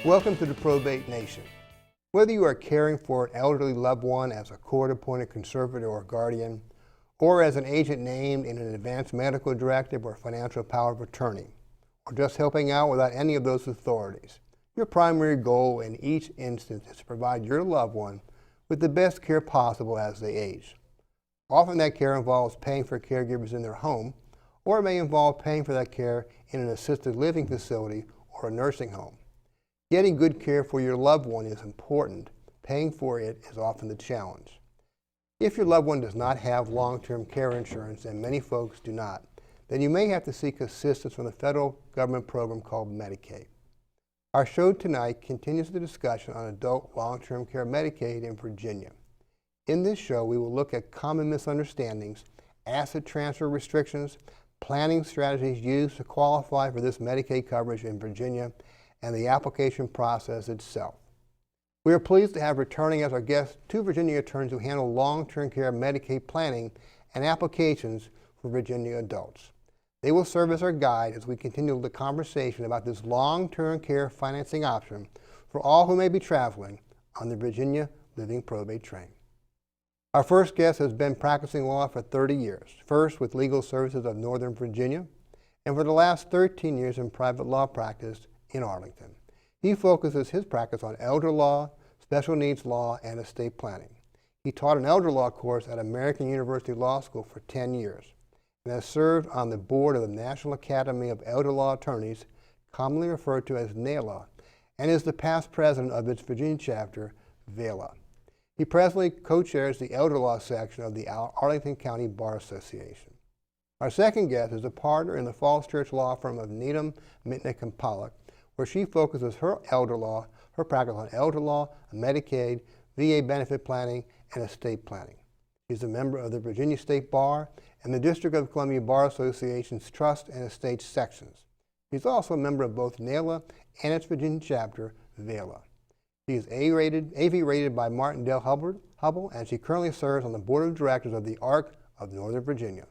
Welcome to the Probate Nation. Whether you are caring for an elderly loved one as a court-appointed conservator or guardian, or as an agent named in an advanced medical directive or financial power of attorney, or just helping out without any of those authorities, your primary goal in each instance is to provide your loved one with the best care possible as they age. Often that care involves paying for caregivers in their home, or it may involve paying for that care in an assisted living facility or a nursing home. Getting good care for your loved one is important. Paying for it is often the challenge. If your loved one does not have long-term care insurance, and many folks do not, then you may have to seek assistance from the federal government program called Medicaid. Our show tonight continues the discussion on adult long-term care Medicaid in Virginia. In this show, we will look at common misunderstandings, asset transfer restrictions, planning strategies used to qualify for this Medicaid coverage in Virginia, and the application process itself. We are pleased to have returning as our guests two Virginia attorneys who handle long-term care Medicaid planning and applications for Virginia adults. They will serve as our guide as we continue the conversation about this long-term care financing option for all who may be traveling on the Virginia Living Probate train. Our first guest has been practicing law for 30 years, first with Legal Services of Northern Virginia, and for the last 13 years in private law practice in Arlington. He focuses his practice on elder law, special needs law, and estate planning. He taught an elder law course at American University Law School for 10 years and has served on the board of the National Academy of Elder Law Attorneys, commonly referred to as NALA, and is the past president of its Virginia chapter, VALA. He presently co-chairs the elder law section of the Arlington County Bar Association. Our second guest is a partner in the Falls Church law firm of Needham, Mitnick, and Pollock, where she focuses her practice on elder law, Medicaid, VA benefit planning, and estate planning. She's a member of the Virginia State Bar and the District of Columbia Bar Association's Trust and Estate sections. She's also a member of both NALA and its Virginia chapter, VALA. She is AV rated by Martindale Hubbell, and she currently serves on the board of directors of the ARC of Northern Virginia.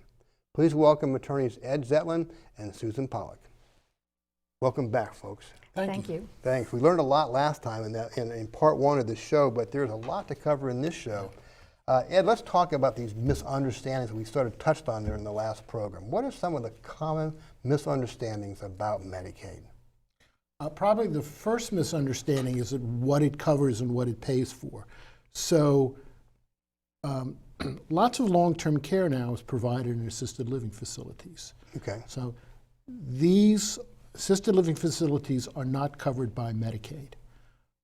Please welcome attorneys Ed Zetlin and Susan Pollock. Welcome back, folks. Thank you. Thanks. We learned a lot last time in part one of the show, but there's a lot to cover in this show. Ed, let's talk about these misunderstandings we sort of touched on there in the last program. What are some of the common misunderstandings about Medicaid? Probably the first misunderstanding is what it covers and what it pays for. So lots of long-term care now is provided in assisted living facilities. Okay. So these assisted living facilities are not covered by Medicaid.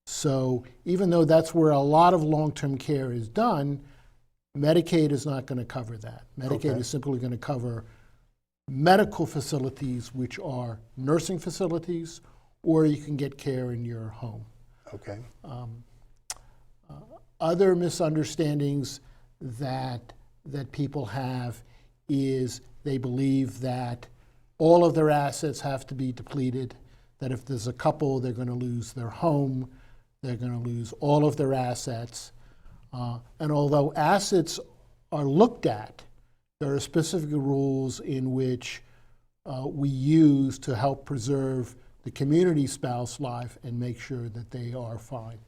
So even though that's where a lot of long-term care is done, Medicaid is not going to cover that. Medicaid is simply going to cover medical facilities, which are nursing facilities, or you can get care in your home. Okay. Other misunderstandings that people have is they believe that all of their assets have to be depleted, that if there's a couple, they're going to lose their home, they're going to lose all of their assets. And although assets are looked at, there are specific rules in which we use to help preserve the community spouse life and make sure that they are fine.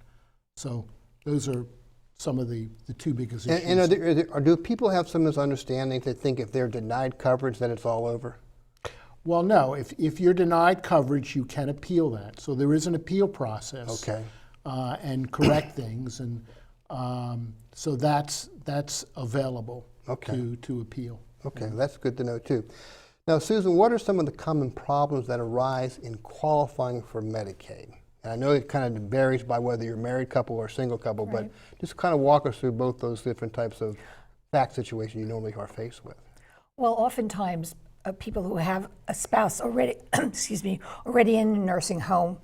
So those are some of the two biggest issues. And do people have some misunderstandings? They think if they're denied coverage, that it's all over? Well, no. If you're denied coverage, you can appeal that. So there is an appeal process. Okay. And correct things, and so that's available to appeal. Okay, that's good to know too. Now, Susan, what are some of the common problems that arise in qualifying for Medicaid? And I know it kind of varies by whether you're a married couple or a single couple, right. But just kind of walk us through both those different types of fact situations you normally are faced with. Well, oftentimes people who have a spouse already, already in a nursing home,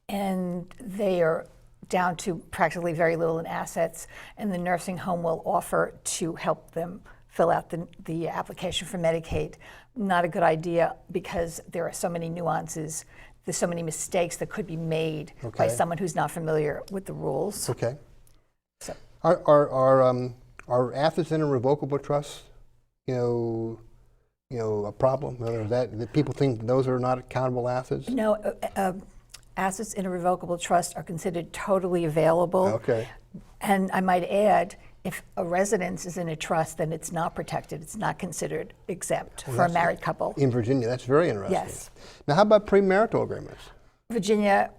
and they are down to practically very little in assets, and the nursing home will offer to help them fill out the application for Medicaid. Not a good idea because there are so many nuances, there's so many mistakes that could be made by someone who's not familiar with the rules. Okay. So. Are assets in a revocable trust, a problem? That people think those are not accountable assets? No, assets in a revocable trust are considered totally available. Okay. And I might add, if a residence is in a trust, then it's not protected. It's not considered exempt for a married couple. In Virginia, that's very interesting. Yes. Now, how about premarital agreements? Virginia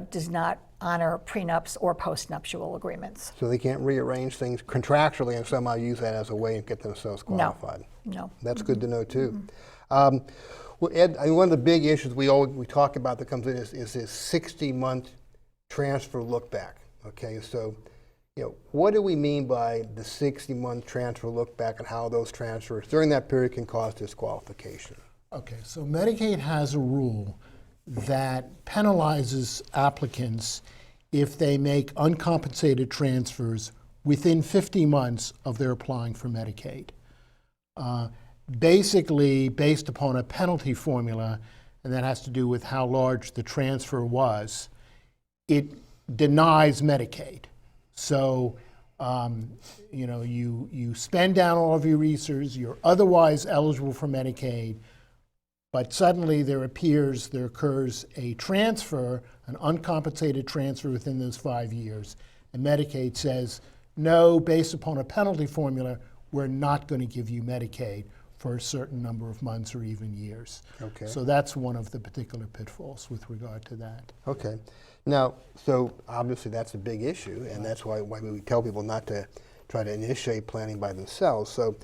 does not honor prenups or postnuptial agreements. So they can't rearrange things contractually and somehow use that as a way to get themselves qualified. No. That's good to know too. Well, Ed, I mean, one of the big issues we talk about that comes in is this 60-month transfer look back. Okay, so what do we mean by the 60-month transfer look back and how those transfers during that period can cause disqualification? Okay, so Medicaid has a rule that penalizes applicants if they make uncompensated transfers within 50 months of their applying for Medicaid. Basically, based upon a penalty formula, and that has to do with how large the transfer was, it denies Medicaid. So, you spend down all of your resources, you're otherwise eligible for Medicaid, but suddenly there occurs a transfer, an uncompensated transfer within those 5 years, and Medicaid says, no, based upon a penalty formula, we're not going to give you Medicaid for a certain number of months or even years. Okay. So that's one of the particular pitfalls with regard to that. Okay. Now, so obviously that's a big issue, and that's why we tell people not to try to initiate planning by themselves. So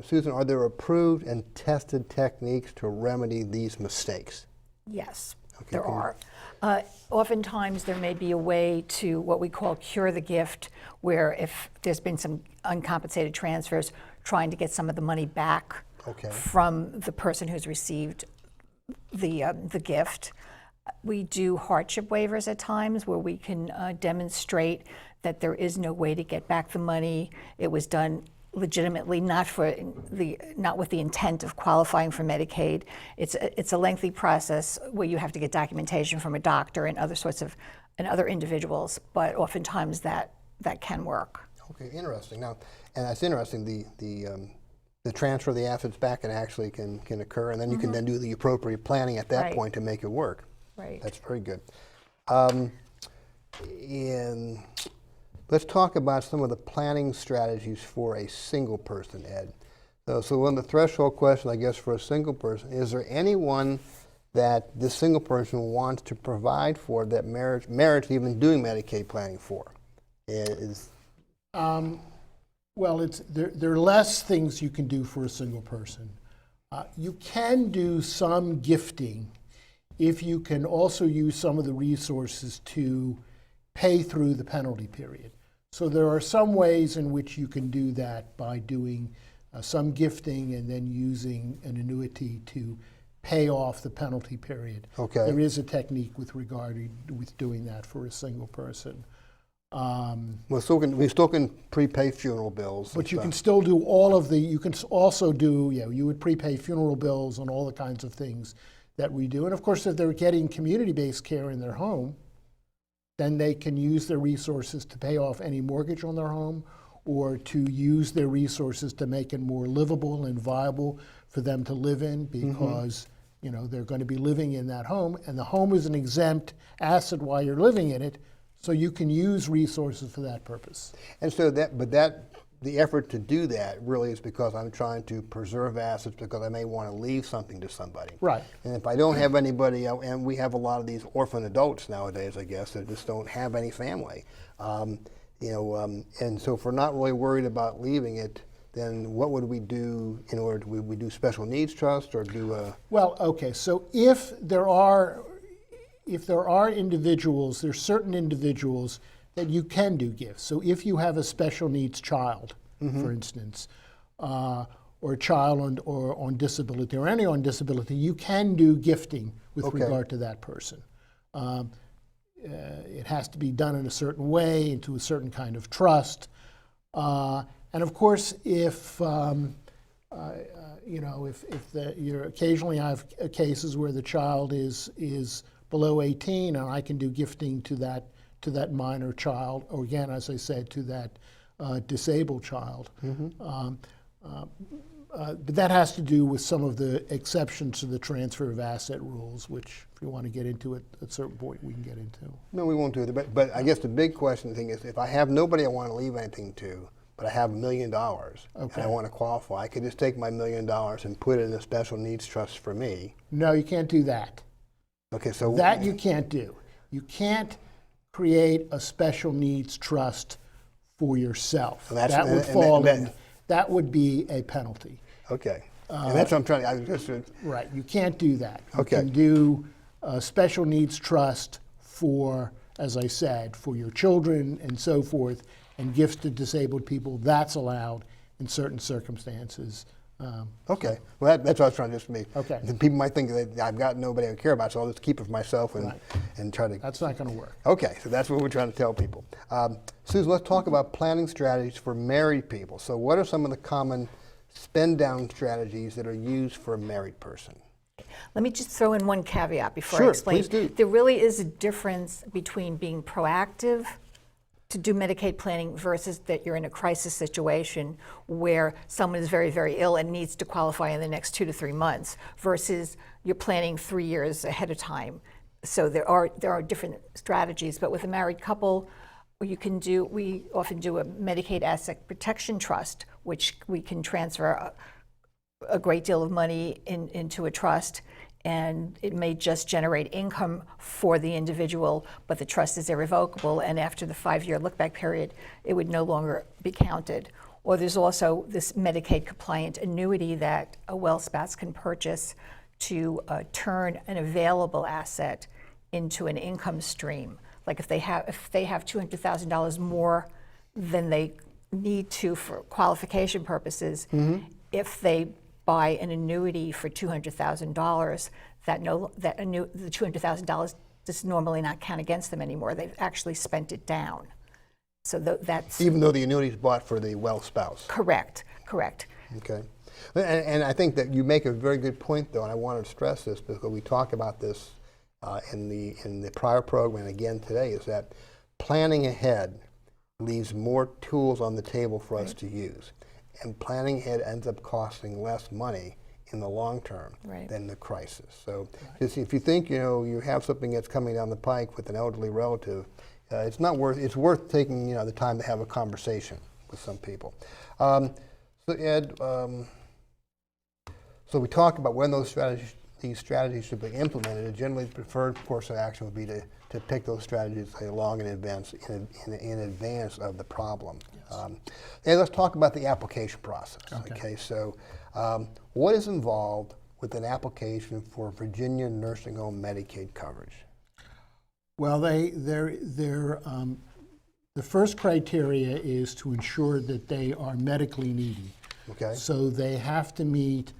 Susan, are there approved and tested techniques to remedy these mistakes? Yes, Okay, there cool. are. Oftentimes there may be a way to what we call cure the gift, where if there's been some uncompensated transfers, trying to get some of the money back from the person who's received the gift. We do hardship waivers at times where we can demonstrate that there is no way to get back the money. It was done legitimately, not with the intent of qualifying for Medicaid. It's a lengthy process where you have to get documentation from a doctor and other individuals, but oftentimes that can work. Okay, interesting. Now, and that's interesting. The transfer of the assets back actually can occur, and then you can then do the appropriate planning at that point to make it work. Right. That's very good. And let's talk about some of the planning strategies for a single person, Ed. So one of the threshold questions, I guess, for a single person, is there anyone that this single person wants to provide for that merits even doing Medicaid planning for? Well, there are less things you can do for a single person. You can do some gifting if you can also use some of the resources to pay through the penalty period. So there are some ways in which you can do that by doing some gifting and then using an annuity to pay off the penalty period. Okay. There is a technique with doing that for a single person. We still can prepay funeral bills. But you can still do you can also do, you would prepay funeral bills and all the kinds of things that we do. And of course, if they're getting community-based care in their home, then they can use their resources to pay off any mortgage on their home or to use their resources to make it more livable and viable for them to live in because they're going to be living in that home, and the home is an exempt asset while you're living in it, so you can use resources for that purpose. And so the effort to do that really is because I'm trying to preserve assets because I may want to leave something to somebody. Right. And if I don't have anybody, and we have a lot of these orphan adults nowadays, I guess, that just don't have any family. And so if we're not really worried about leaving it, then what would we do in order to, would we do special needs trust or do a? Well, okay, so if there are individuals, there's certain individuals that you can do gifts. So if you have a special needs child, for instance, or a child on disability, or any on disability, you can do gifting with regard to that person. It has to be done in a certain way, into a certain kind of trust. And of course, if you occasionally have cases where the child is below 18, and I can do gifting to that minor child, or again, as I said, to that disabled child. But that has to do with some of the exceptions to the transfer of asset rules, which if you want to get into it at a certain point, we can get into. No, we won't do it. But I guess the big question thing is, if I have nobody I want to leave anything to, but I have $1 million and I want to qualify, I could just take my $1 million and put it in a special needs trust for me. No, you can't do that. Okay, so That you can't do. You can't create a special needs trust for yourself. So that's- that would and fall that- in. That would be a penalty. Okay, and that's what I'm trying. I just Right. You can't do that. You Okay. can do a special needs trust for, as I said, for your children and so forth, and gifts to disabled people. That's allowed in certain circumstances. okay. Well, that's what I was trying to just make. Okay. The people might think that I've got nobody I care about, so I'll just keep it for myself and Right. and try to. That's not going to work. Okay, so that's what we're trying to tell people. Susan, let's talk about planning strategies for married people. So what are some of the common spend down strategies that are used for a married person? Let me just throw in one caveat before Sure, I explain. please do. There really is a difference between being proactive to do Medicaid planning versus that you're in a crisis situation where someone is very, very ill and needs to qualify in the next 2 to 3 months versus you're planning 3 years ahead of time. So there are different strategies, but with a married couple, we often do a Medicaid Asset Protection Trust, which we can transfer a great deal of money into a trust, and it may just generate income for the individual, but the trust is irrevocable, and after the 5-year look-back period, it would no longer be counted. Or there's also this Medicaid-compliant annuity that a well spouse can purchase to turn an available asset into an income stream. Like if they have $200,000 more than they need to for qualification purposes, if they buy an annuity for $200,000, the $200,000 does normally not count against them anymore. They've actually spent it down. So that's Even though the annuity is bought for the well spouse. correct. Okay. And I think that you make a very good point, though, and I want to stress this because we talked about this in the prior program and again today, is that planning ahead leaves more tools on the table for us to use. And planning ahead ends up costing less money in the long term than the crisis. So just if you think you have something that's coming down the pike with an elderly relative, it's worth taking the time to have a conversation with some people. So Ed, so we talked about when these strategies should be implemented. Generally, the preferred course of action would be to pick those strategies long in advance of the problem. Yes. And let's talk about the application process. Okay, so what is involved with an application for Virginia nursing home Medicaid coverage? Well, the first criteria is to ensure that they are medically needy. Okay. So they have to meet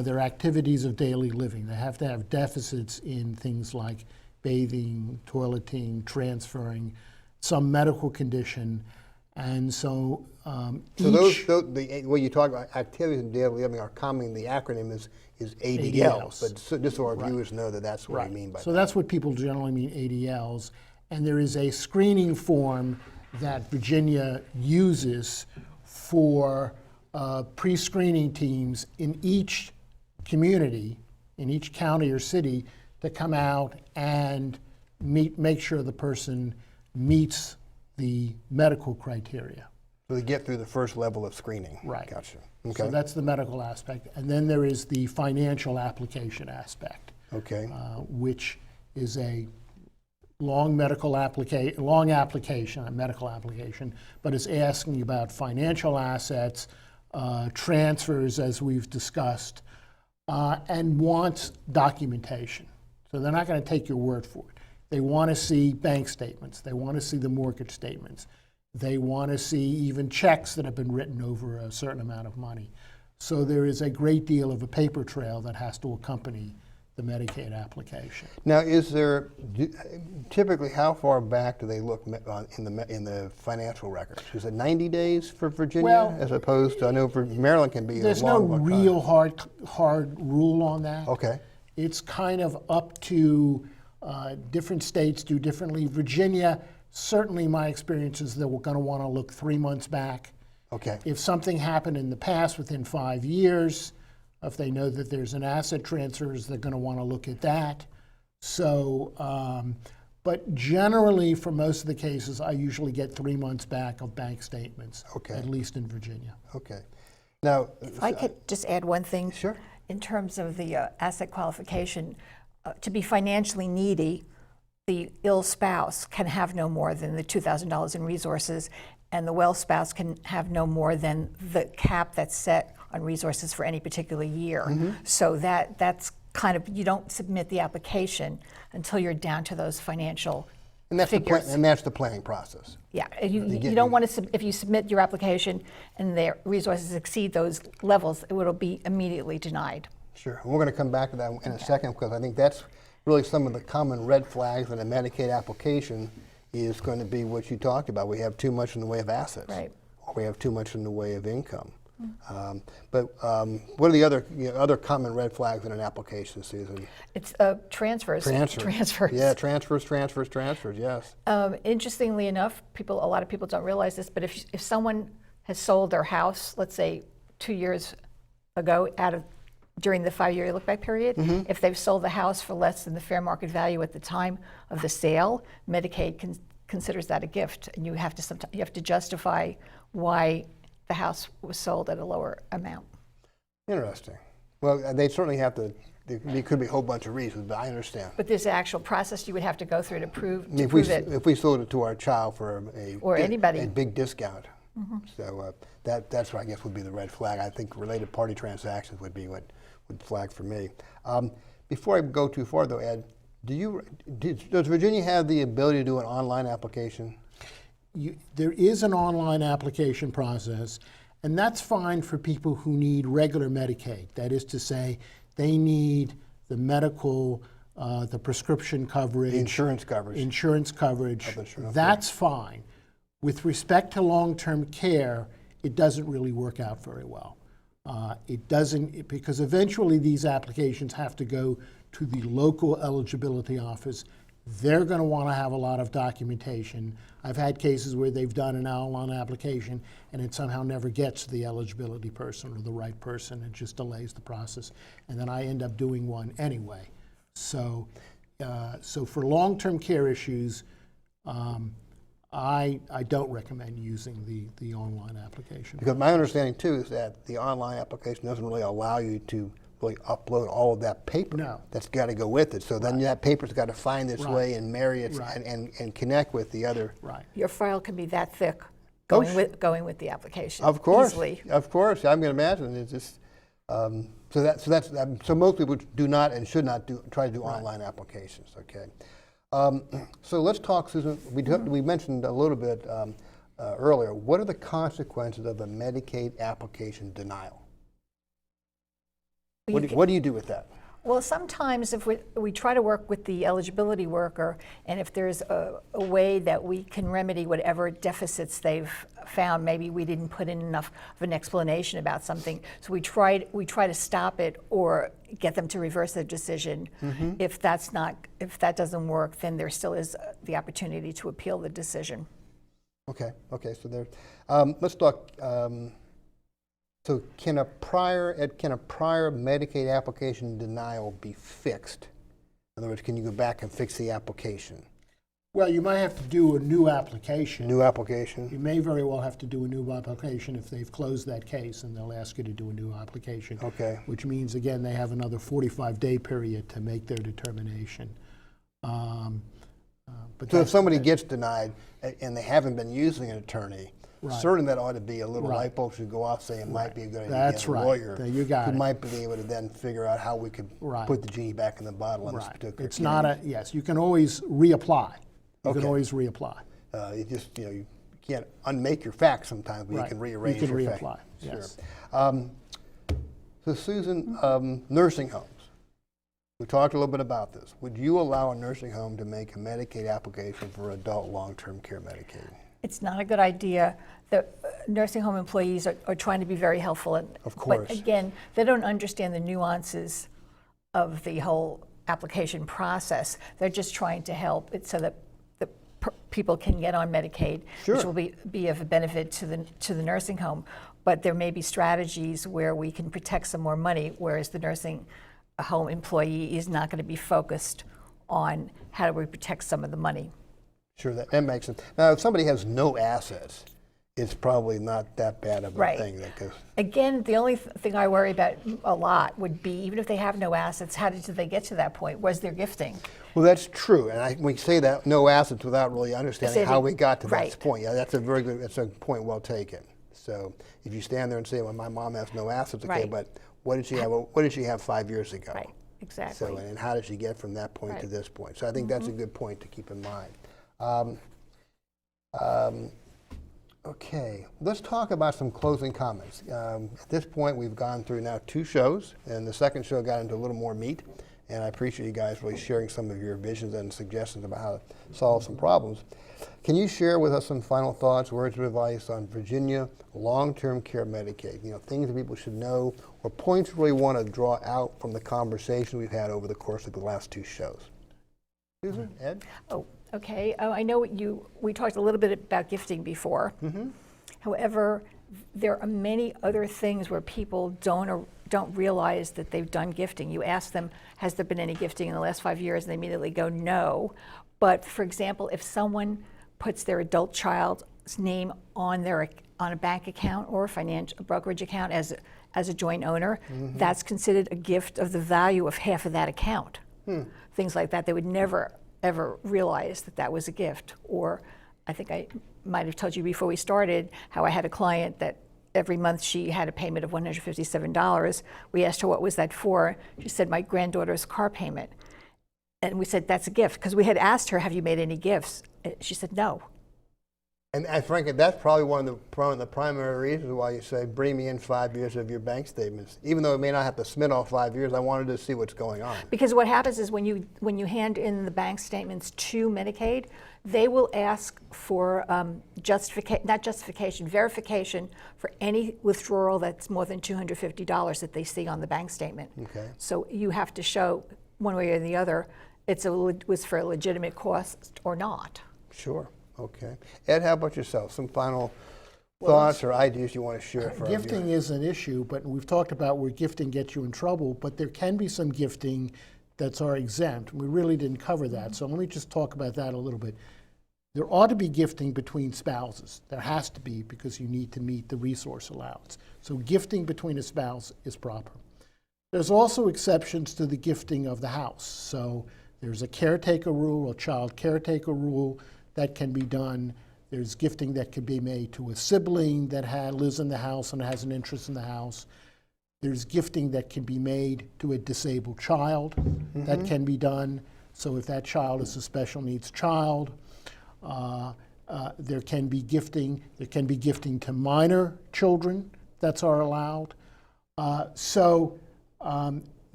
their activities of daily living. They have to have deficits in things like bathing, toileting, transferring, some medical condition. And so when you talk about activities of daily living, are commonly, the acronym is ADLs. But just so our viewers know that's what we mean by that. So that's what people generally mean, ADLs. And there is a screening form that Virginia uses for pre-screening teams in each community, in each county or city, to come out and make sure the person meets the medical criteria. So they get through the first level of screening. Right. Gotcha. Okay. So that's the medical aspect. And then there is the financial application aspect, Okay. which is a long medical application, a medical application, but it's asking about financial assets, transfers, as we've discussed, and wants documentation. So they're not going to take your word for it. They want to see bank statements. They want to see the mortgage statements. They want to see even checks that have been written over a certain amount of money. So there is a great deal of a paper trail that has to accompany the Medicaid application. Now, typically how far back do they look in the financial records? Is it 90 days for Virginia, Well, as opposed to, I know for Maryland can be There's a no long real hard rule on that. Okay. It's kind of up to different states do differently. Virginia, certainly my experience is that we're going to want to look 3 months back Okay. If something happened in the past within 5 years, if they know that there's an asset transfers, they're going to want to look at that. So, but generally, for most of the cases, I usually get 3 months back of bank statements, Okay. at least in Virginia. Okay. Now, If I could just add one thing. Sure. In terms of the asset qualification, to be financially needy, the ill spouse can have no more than the $2,000 in resources, and the well spouse can have no more than the cap that's set on resources for any particular year. So that's kind of, you don't submit the application until you're down to those financial and that's figures. that's the planning process. Yeah, you don't want to, if you submit your application and their resources exceed those levels, it will be immediately denied. Sure. And we're going to come back to that in a second because I think that's really some of the common red flags in a Medicaid application is going to be what you talked about. We have too much in the way of assets. Right. Or we have too much in the way of income. But what are the other common red flags in an application, Susan? It's transfers. Transfers. Yeah, transfers, yes. Interestingly enough, a lot of people don't realize this, but if someone has sold their house, let's say 2 years ago during the 5-year look-back period, if they've sold the house for less than the fair market value at the time of the sale, Medicaid considers that a gift, and you have to justify why the house was sold at a lower amount. Interesting. Well, they certainly have to. There could be a whole bunch of reasons, but I understand. But there's an actual process you would have to go through to prove it. If we sold it to our child for a big discount, so that's what I guess would be the red flag. I think related party transactions would be what would flag for me. Before I go too far, though, Ed, does Virginia have the ability to do an online application? There is an online application process, and that's fine for people who need regular Medicaid. That is to say, they need the medical, the prescription coverage. The insurance coverage. Insurance coverage. That's fine. With respect to long-term care, it doesn't really work out very well. It doesn't, because eventually these applications have to go to the local eligibility office. They're going to want to have a lot of documentation. I've had cases where they've done an online application and it somehow never gets to the eligibility person or the right person. It just delays the process. And then I end up doing one anyway. So for long-term care issues, I don't recommend using the online application. Because my understanding, too, is that the online application doesn't really allow you to really upload all of that paper that's got to go with it. So then that paper's got to find its way and marry it and connect with the other. Right. Your file can be that thick going with the application. Of course, easily. Of course. I'm going to imagine it's just so most people do not and should not try to do online applications. Okay. So let's talk, Susan. We mentioned a little bit earlier. What are the consequences of a Medicaid application denial? What do you do with that? Well, sometimes if we try to work with the eligibility worker, and if there's a way that we can remedy whatever deficits they've found, maybe we didn't put in enough of an explanation about something, so we try to stop it or get them to reverse their decision. If that doesn't work, then there still is the opportunity to appeal the decision. Okay. So there. Let's talk. So can a prior Medicaid application denial be fixed? In other words, can you go back and fix the application? Well, you might have to do a new application. New application? You may very well have to do a new application if they've closed that case, and they'll ask you to do a new application. Okay. Which means, again, they have another 45-day period to make their determination. But so if somebody gets denied and they haven't been using an attorney, certainly that ought to be a little light bulb should go off saying it might be a good idea to get a lawyer who might be able to then figure out how we could put the genie back in the bottle in this particular case. It's not yes, you can always reapply. You can always reapply. You can't unmake your facts sometimes, but you can rearrange your facts. You can reapply, yes. Sure. So Susan, nursing homes. We talked a little bit about this. Would you allow a nursing home to make a Medicaid application for adult long-term care Medicaid? It's not a good idea. The nursing home employees are trying to be very helpful. Of course. But again, they don't understand the nuances of the whole application process. They're just trying to help it so that the people can get on Medicaid, Sure. which will be of a benefit to the nursing home. But there may be strategies where we can protect some more money, whereas the nursing home employee is not going to be focused on how do we protect some of the money. Sure, that makes sense. Now, if somebody has no assets, it's probably not that bad of a Right. thing. Again, the only thing I worry about a lot would be, even if they have no assets, how did they get to that point? Was there gifting? Well, that's true, and we say that no assets without really understanding how we got to Right. that point. Yeah, that's a point well taken. So if you stand there and say, well, my mom has no assets, okay, Right. but what did she have? What did she have 5 years ago? Right, exactly. So, and how did she get from that point to Right. this point? So I think that's a good point to keep in mind. Okay, let's talk about some closing comments. At this point, we've gone through now 2 shows, and the second show got into a little more meat, and I appreciate you guys really sharing some of your visions and suggestions about how to solve some problems. Can you share with us some final thoughts, words of advice on Virginia long-term care Medicaid? You know, things that people should know, or points you really want to draw out from the conversation we've had over the course of the last 2 shows. Susan, Ed? Oh, okay. I know we talked a little bit about gifting before. However, there are many other things where people don't realize that they've done gifting. You ask them, has there been any gifting in the last 5 years? And they immediately go, no. But for example, if someone puts their adult child's name on a bank account or a brokerage account as a joint owner, that's considered a gift of the value of half of that account. Things like that, they would never ever realize that was a gift. Or I think I might have told you before we started how I had a client that every month she had a payment of $157. We asked her what was that for. She said, my granddaughter's car payment. And we said, that's a gift, because we had asked her, have you made any gifts? She said, no. And frankly, that's probably one of the primary reasons why you say, bring me in 5 years of your bank statements. Even though it may not have to submit all 5 years, I wanted to see what's going on. Because what happens is when you hand in the bank statements to Medicaid, they will ask for verification for any withdrawal that's more than $250 that they see on the bank statement. Okay. So you have to show one way or the other was for a legitimate cost or not. Sure. Okay. Ed, how about yourself? Some final thoughts or ideas you want to share for our Gifting viewers? is an issue, but we've talked about where gifting gets you in trouble, but there can be some gifting that's exempt. We really didn't cover that, so let me just talk about that a little bit. There ought to be gifting between spouses. There has to be, because you need to meet the resource allowance. So gifting between a spouse is proper. There's also exceptions to the gifting of the house. So there's a caretaker rule, a child caretaker rule that can be done. There's gifting that can be made to a sibling that lives in the house and has an interest in the house. There's gifting that can be made to a disabled child that can be done. So if that child is a special needs child, there can be gifting. There can be gifting to minor children that are allowed.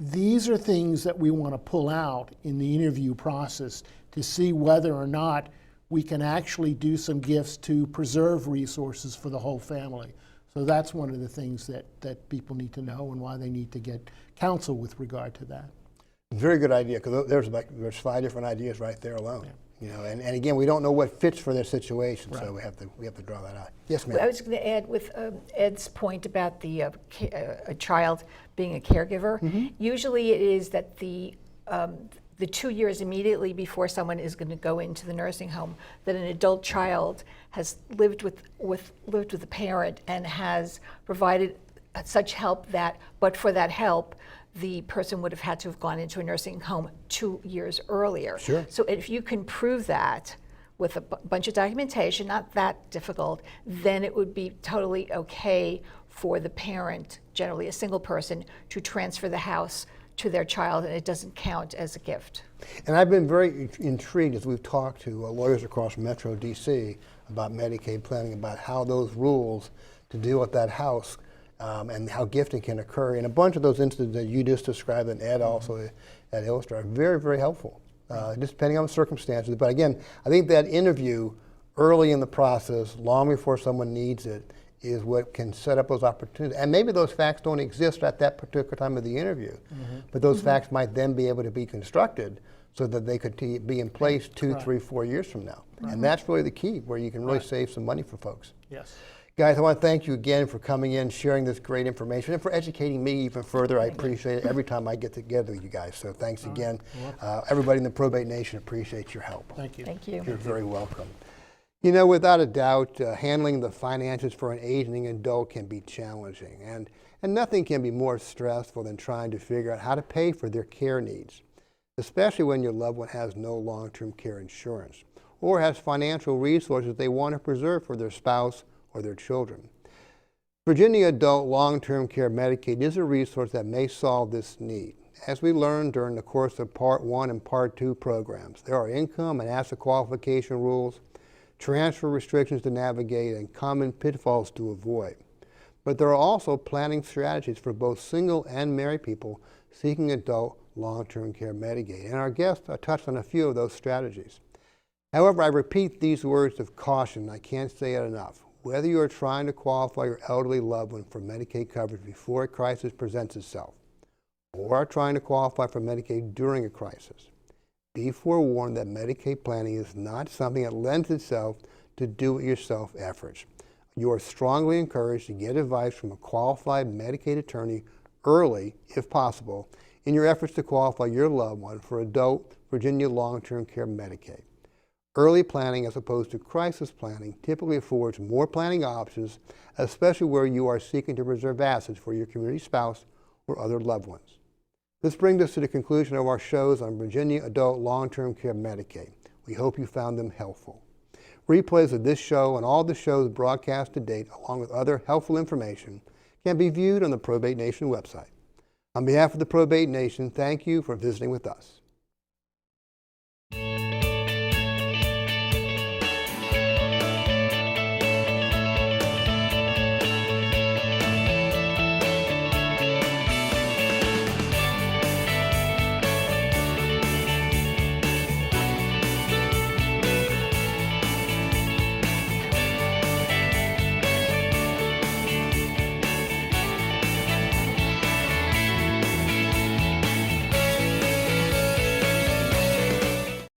These are things that we want to pull out in the interview process to see whether or not we can actually do some gifts to preserve resources for the whole family. So that's one of the things that people need to know and why they need to get counsel with regard to that. Very good idea, because there's 5 different ideas right there alone. Yeah. You know, and again, we don't know what fits for their situation, so we have to draw that out. Yes, ma'am. I was going to add with Ed's point about a child being a caregiver. Usually, it is that the 2 years immediately before someone is going to go into the nursing home, that an adult child has lived with the parent and has provided such help that, but for that help, the person would have had to have gone into a nursing home 2 years earlier. Sure. So if you can prove that with a bunch of documentation, not that difficult, then it would be totally okay for the parent, generally a single person, to transfer the house to their child, and it doesn't count as a gift. And I've been very intrigued as we've talked to lawyers across Metro DC about Medicaid planning, about how those rules to deal with that house and how gifting can occur. And a bunch of those instances that you just described and Ed also that illustrated are very, very helpful, just depending on the circumstances. But again, I think that interview early in the process, long before someone needs it, is what can set up those opportunities. And maybe those facts don't exist at that particular time of the interview, but those facts might then be able to be constructed so that they could be in place 2, 3, 4 years from now. And that's really the key, where you can really save some money for folks. Yes. Guys, I want to thank you again for coming in, sharing this great information, and for educating me even further. I appreciate it every time I get together with you guys. So thanks again. Everybody in the Probate Nation appreciates your help. Thank you. Thank you. You're very welcome. You know, without a doubt, handling the finances for an aging adult can be challenging, and nothing can be more stressful than trying to figure out how to pay for their care needs, especially when your loved one has no long-term care insurance or has financial resources they want to preserve for their spouse or their children. Virginia Adult Long-Term Care Medicaid is a resource that may solve this need. As we learned during the course of Part 1 and Part 2 programs, there are income and asset qualification rules, transfer restrictions to navigate, and common pitfalls to avoid. But there are also planning strategies for both single and married people seeking adult long-term care Medicaid, and our guests touched on a few of those strategies. However, I repeat these words of caution. I can't say it enough. Whether you are trying to qualify your elderly loved one for Medicaid coverage before a crisis presents itself, or are trying to qualify for Medicaid during a crisis, be forewarned that Medicaid planning is not something that lends itself to do-it-yourself efforts. You are strongly encouraged to get advice from a qualified Medicaid attorney early, if possible, in your efforts to qualify your loved one for adult Virginia long-term care Medicaid. Early planning, as opposed to crisis planning, typically affords more planning options, especially where you are seeking to preserve assets for your community spouse or other loved ones. This brings us to the conclusion of our shows on Virginia Adult Long-Term Care Medicaid. We hope you found them helpful. Replays of this show and all the shows broadcast to date, along with other helpful information, can be viewed on the Probate Nation website. On behalf of the Probate Nation, thank you for visiting with us.